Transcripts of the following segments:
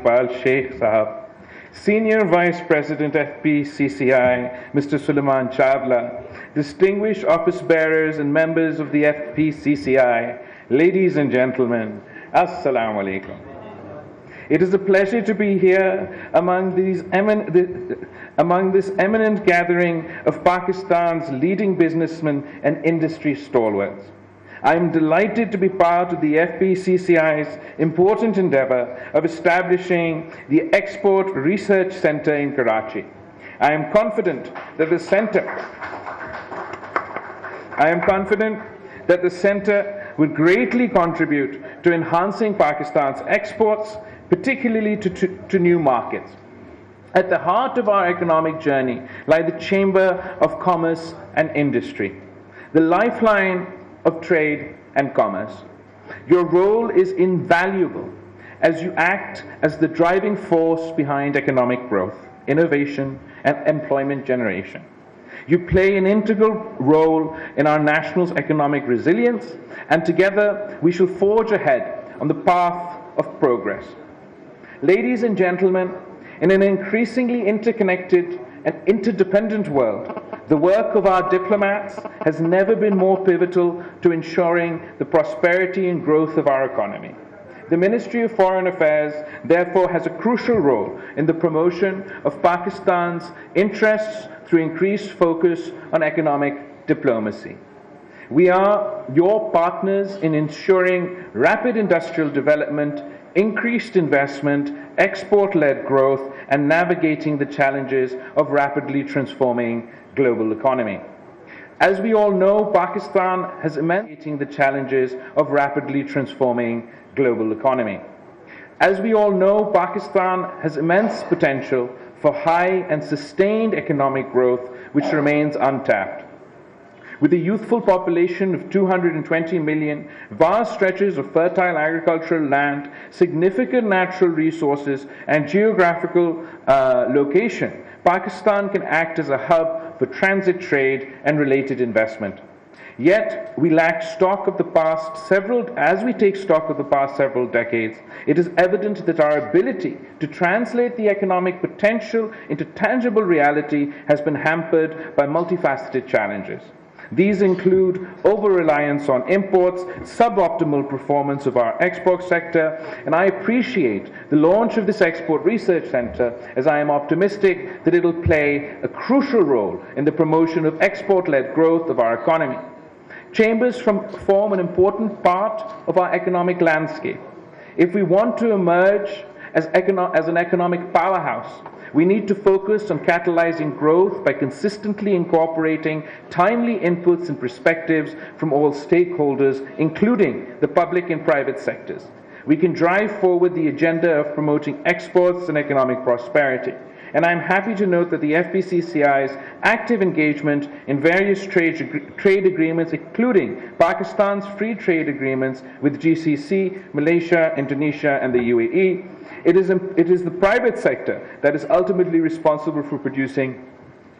Iqbal Sheikh Sahab, Senior Vice President FPCCI, Mr. Suleiman Chawla, distinguished office bearers and members of the FPCCI, ladies and gentlemen, Assalamu alaikum. It is a pleasure to be here among this eminent gathering of Pakistan's leading businessmen and industry stalwarts. I am delighted to be part of the FPCCI's important endeavor of establishing the Export Research Center in Karachi. I am confident that the center will greatly contribute to enhancing Pakistan's exports, particularly to new markets. At the heart of our economic journey lie the Chamber of Commerce and Industry, the lifeline of trade and commerce. Your role is invaluable as you act as the driving force behind economic growth, innovation, and employment generation. You play an integral role in our national's economic resilience, and together we shall forge ahead on the path of progress. Ladies and gentlemen, in an increasingly interconnected and interdependent world, the work of our diplomats has never been more pivotal to ensuring the prosperity and growth of our economy. The Ministry of Foreign Affairs, therefore, has a crucial role in the promotion of Pakistan's interests through increased focus on economic diplomacy. We are your partners in ensuring rapid industrial development, increased investment, export-led growth, and navigating the challenges of rapidly transforming global economy. As we all know, Pakistan has immense the challenges of rapidly transforming global economy. As we all know, Pakistan has immense potential for high and sustained economic growth which remains untapped. With a youthful population of 220 million, vast stretches of fertile agricultural land, significant natural resources, and geographical location, Pakistan can act as a hub for transit trade and related investment. Yet, we lack stock of the past as we take stock of the past several decades, it is evident that our ability to translate the economic potential into tangible reality has been hampered by multifaceted challenges. These include over-reliance on imports, suboptimal performance of our export sector, and I appreciate the launch of this Export Research Center, as I am optimistic that it will play a crucial role in the promotion of export-led growth of our economy. Chambers form an important part of our economic landscape. If we want to emerge as an economic powerhouse, we need to focus on catalyzing growth by consistently incorporating timely inputs and perspectives from all stakeholders, including the public and private sectors. We can drive forward the agenda of promoting exports and economic prosperity. And I'm happy to note that the FPCCI's active engagement in various trade agreements, including Pakistan's free trade agreements with GCC, Malaysia, Indonesia, and the UAE, it is the private sector that is ultimately responsible for producing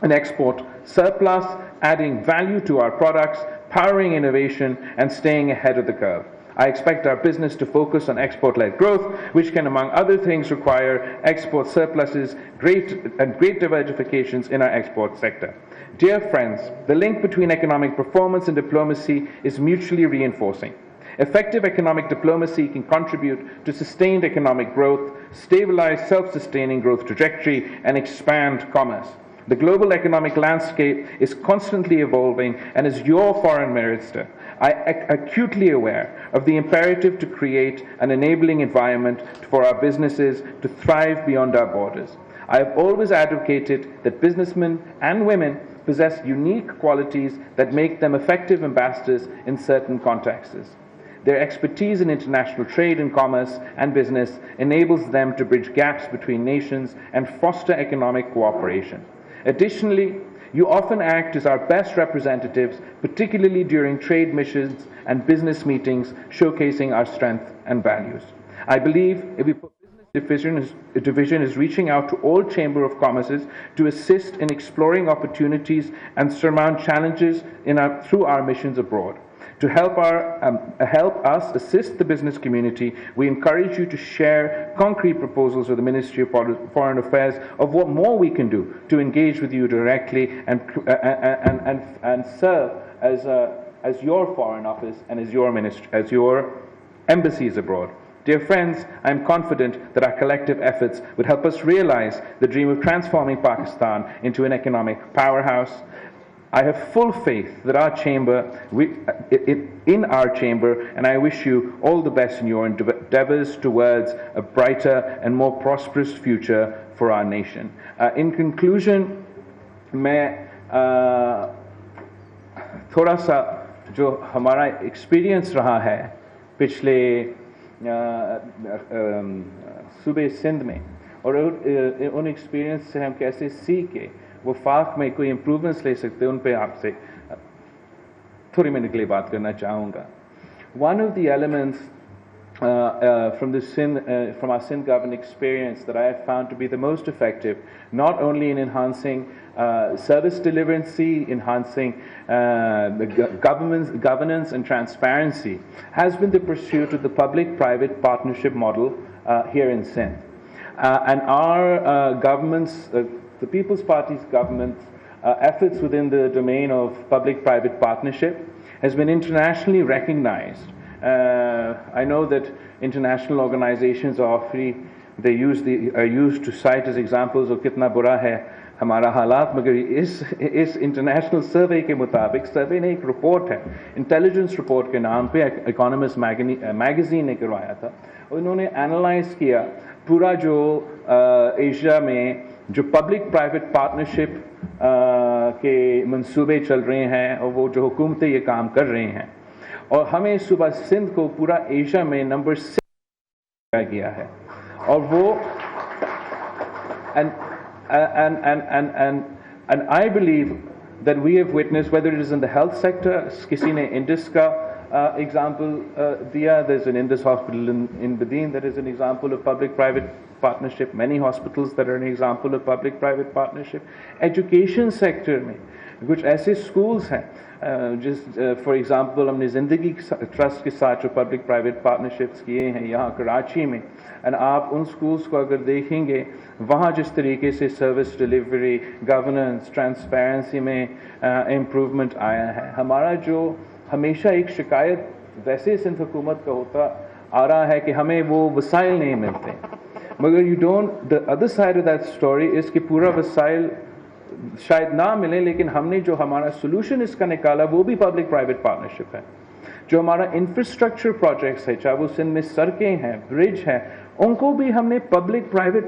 an export surplus, adding value to our products, powering innovation, and staying ahead of the curve. I expect our business to focus on export-led growth, which can, among other things, require export surpluses, great diversifications in our export sector. Dear friends, the link between economic performance and diplomacy is mutually reinforcing. Effective economic diplomacy can contribute to sustained economic growth, stabilize self-sustaining growth trajectory, and expand commerce. The global economic landscape is constantly evolving, and as your foreign minister, I am acutely aware of the imperative to create an enabling environment for our businesses to thrive beyond our borders. I have always advocated that businessmen and women possess unique qualities that make them effective ambassadors in certain contexts. Their expertise in international trade and commerce and business enables them to bridge gaps between nations and foster economic cooperation. Additionally, you often act as our best representatives, particularly during trade missions and business meetings, showcasing our strength and values. I believe if we put business division is reaching out to all Chamber of Commerces to assist in exploring opportunities and surmount challenges through our missions abroad. To help us assist the business community, we encourage you to share concrete proposals with the Ministry of Foreign Affairs of what more we can do to engage with you directly and serve as your Foreign Office and as your embassies abroad. Dear friends, I am confident that our collective efforts would help us realize the dream of transforming Pakistan into an economic powerhouse. I have full faith that our chamber, and I wish you all the best in your endeavors towards a brighter and more prosperous future for our nation. In conclusion, मैं थोड़ा सा जो हमारा experience रहा है पिछले सूबे सिंध में और उन एक्सपीरियंस से हम कैसे सीख के वफाक में कोई इम्प्रूवमेंट्स ले सकते हैं उन पे आपसे थोड़ी मिनट के लिए बात करना चाहूँगा. One of the elements from our Sindh government experience that I have found to be the most effective, not only in enhancing service delivery, enhancing the governance and transparency, has been the pursuit of the public-private partnership model here in Sindh. And our government's, the People's Party's government's efforts within the domain of public-private partnership has been internationally recognized. I know that international organizations are used to cite as examples of कितना बुरा है हमारा हालात, मगर इस international सर्वे के मुताबिक, सर्वे ने एक रिपोर्ट है, इंटेलिजेंस रिपोर्ट के नाम पे इकोनॉमिस्ट मैगजीन ने करवाया था, और इन्होंने एनालाइज किया पूरा जो एशिया में जो पब्लिक प्राइवेट पार्टनरशिप के मंसूबे चल रहे हैं और वो जो हुकूमतें ये काम कर रही हैं, और हमें सुबह सिंध को पूरा एशिया में नंबर 6 गया है. और वो and I believe that we have witnessed, whether it is in the health sector, किसी ने Indus का example दिया, there's an Indus hospital in Badin that is an example of public-private partnership, many hospitals that are an example of public-private partnership. Education sector में कुछ ऐसे schools हैं for example हमने ज़िंदगी ट्रस्ट के साथ जो पब्लिक प्राइवेट पार्टनरशिप्स किए हैं यहाँ कराची में, और आप उन स्कूल्स को अगर देखेंगे वहाँ जिस तरीके से सर्विस डिलीवरी, गवर्नेंस, ट्रांसपेरेंसी में इम्प्रूवमेंट आया है. हमारा जो हमेशा एक शिकायत वैसे सिंध हुकूमत का होता आ रहा है कि हमें वो वसाइल नहीं मिलते, मगर the other side of that story is कि पूरा वसाइल शायद ना मिले, लेकिन हमने जो हमारा सोल्यूशन इसका निकाला वो भी पब्लिक प्राइवेट पार्टनरशिप है. जो हमारा इंफ्रास्ट्रक्चर प्रोजेक्ट्स है, चाहे वो सिंध में सड़कें हैं, ब्रिज हैं, उनको भी हमने पब्लिक प्राइवेट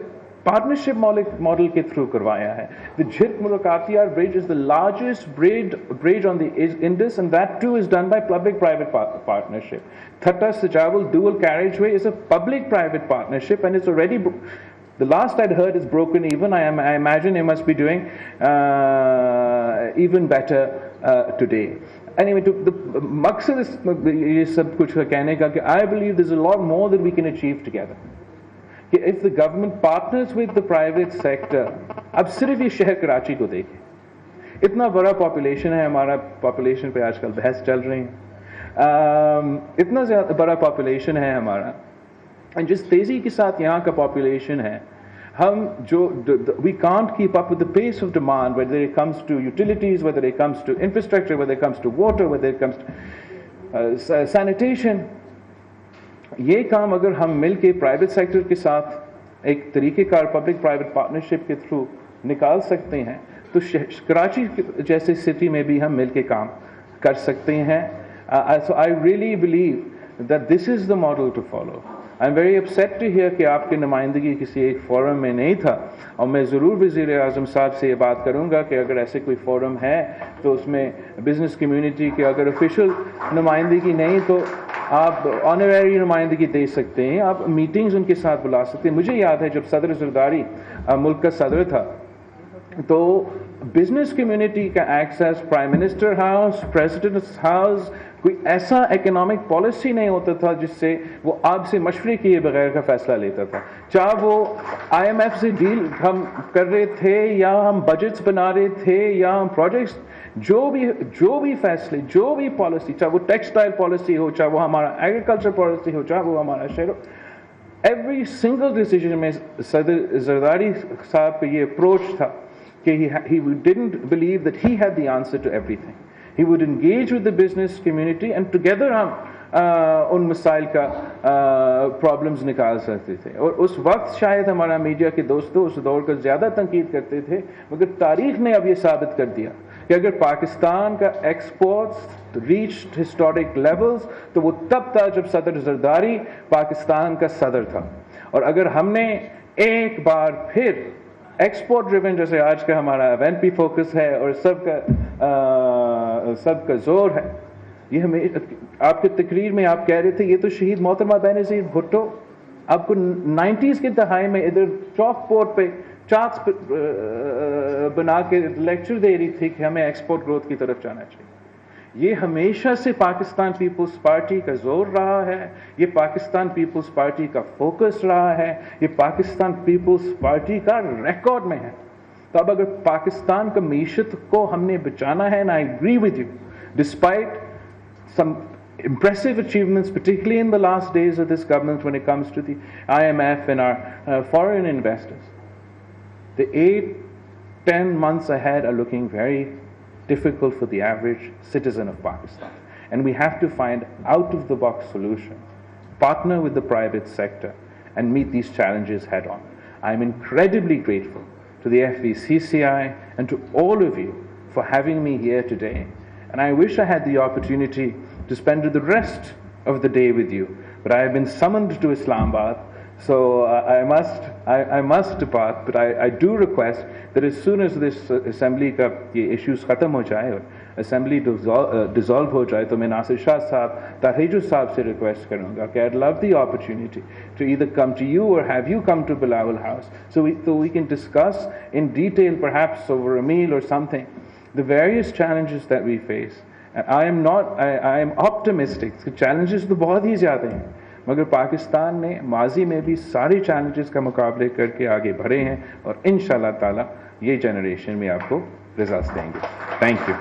पार्टनरशिप मॉडल के थ्रू करवाया है. द झिट मुलाकातियार bridge is the largest bridge on the Indus, and that too is done by public private partnership. Thatta Sajawal dual carriageway is a public private partnership, and it's already the last I'd heard is broken even. I imagine it must be doing even better today. Anyway, the maqsad is ये सब कुछ कहने का कि I believe there's a lot more that we can achieve together. If the government partners with the private sector, अब सिर्फ ये शहर कराची को देखें, इतना बड़ा पॉपुलेशन है हमारा, पॉपुलेशन पे आजकल बहस चल रही है, इतना ज़्यादा बड़ा पॉपुलेशन है हमारा, जिस तेज़ी के साथ यहाँ का पॉपुलेशन है, हम जो we can't keep up with the pace of demand, whether it comes to utilities, whether it comes to infrastructure, whether it comes to water, whether it comes to sanitation. ये काम अगर हम मिल के प्राइवेट सेक्टर के साथ एक तरीक़ेकार public private partnership के through निकाल सकते हैं, तो कराची जैसे सिटी में भी हम मिल के काम कर सकते हैं. So I really believe that this is the model to follow. I'm very upset to hear कि आपकी नुमाइंदगी किसी एक फोरम में नहीं था, और मैं ज़रूर वज़ीर आज़म साहब से ये बात करूँगा कि अगर ऐसे कोई फोरम है तो उसमें बिज़नेस कम्युनिटी की अगर ऑफिशियल नुमाइंदगी नहीं तो आप ऑनरेरी नुमाइंदगी दे सकते हैं, आप मीटिंग्स उनके साथ बुला सकते हैं. मुझे याद है जब सदर ज़रदारी मुल्क का सदर था तो बिज़नेस कम्युनिटी का access prime minister house, president's house, کوئی ایسا اکنامک پالیسی نہیں ہوتا تھا جس سے وہ آپ سے مشورے کیے بغیر کا فیصلہ لیتا تھا. چاہے وہ آئی ایم ایف سے ڈیل ہم کر رہے تھے یا ہم بجٹس بنا رہے تھے یا ہم پروجیکٹس, جو بھی فیصلے, جو بھی پالیسی, چاہے وہ ٹیکسٹائل پالیسی ہو, چاہے وہ ہمارا ایگریکلچر پالیسی ہو, چاہے وہ ہمارا شہر ہو, ایوری سنگل ڈیسیجن میں صدر زرداری صاحب کا یہ اپروچ تھا کہ he didn't believe that he had the answer to everything. He would engage with the business community and together ہم ان مسائل کا پرابلمز نکال سکتے تھے. اور اس وقت شاید ہمارا میڈیا کے دوستوں اس دور کا زیادہ تنقید کرتے تھے, مگر تاریخ نے اب یہ ثابت کر دیا کہ اگر پاکستان کا ایکسپورٹس ریچڈ ہسٹورک لیولز تو وہ تب تھا جب صدر زرداری پاکستان کا صدر تھا. اور اگر ہم نے ایک بار پھر ایکسپورٹ ڈریون, جیسے آج کا ہمارا ایونٹ بھی فوکس ہے اور سب کا زور ہے, یہ ہمیں آپ کے تقریر میں آپ کہہ رہے تھے یہ تو شہید محترمہ بینظیر بھٹو آپ کو 90s کی دہائی میں ادھر چاک بورڈ پہ چارٹس بنا کے لیکچر دے رہی تھی کہ ہمیں ایکسپورٹ گروتھ کی طرف جانا چاہیے. یہ ہمیشہ سے پاکستان پیپلز پارٹی کا زور رہا ہے, یہ پاکستان پیپلز پارٹی کا فوکس رہا ہے, یہ پاکستان پیپلز پارٹی کا ریکارڈ میں ہے. تو اب اگر پاکستان کا معیشت کو ہم نے بچانا ہے, and I agree with you, despite some impressive achievements, particularly in the last days of this government when it comes to the IMF and our foreign investors, the 8-10 months ahead are looking very difficult for the average citizen of Pakistan. And we have to find out-of-the-box solutions, partner with the private sector, and meet these challenges head-on. I'm incredibly grateful to the FVCCI and to all of you for having me here today. And I wish I had the opportunity to spend the rest of the day with you. But I have been summoned to Islamabad, so I must depart. But I do request that as soon as this assembly ka ye issues khatam ho jaye aur assembly dissolve ho jaye, to main Nasir Shah sahab, Tahiju sahab se request karunga कि I'd love the opportunity to either come to you or have you come to Bilawal House so we can discuss in detail, perhaps over a meal or something, the various challenges that we face. And I am optimistic کہ challenges تو بہت ہی زیادہ ہیں, مگر پاکستان نے ماضی میں بھی سارے چیلنجز کا مقابلے کر کے آگے بڑھے ہیں اور انشاءاللہ تعالی یہ جنریشن میں آپ کو رزلٹس دیں گے. Thank you.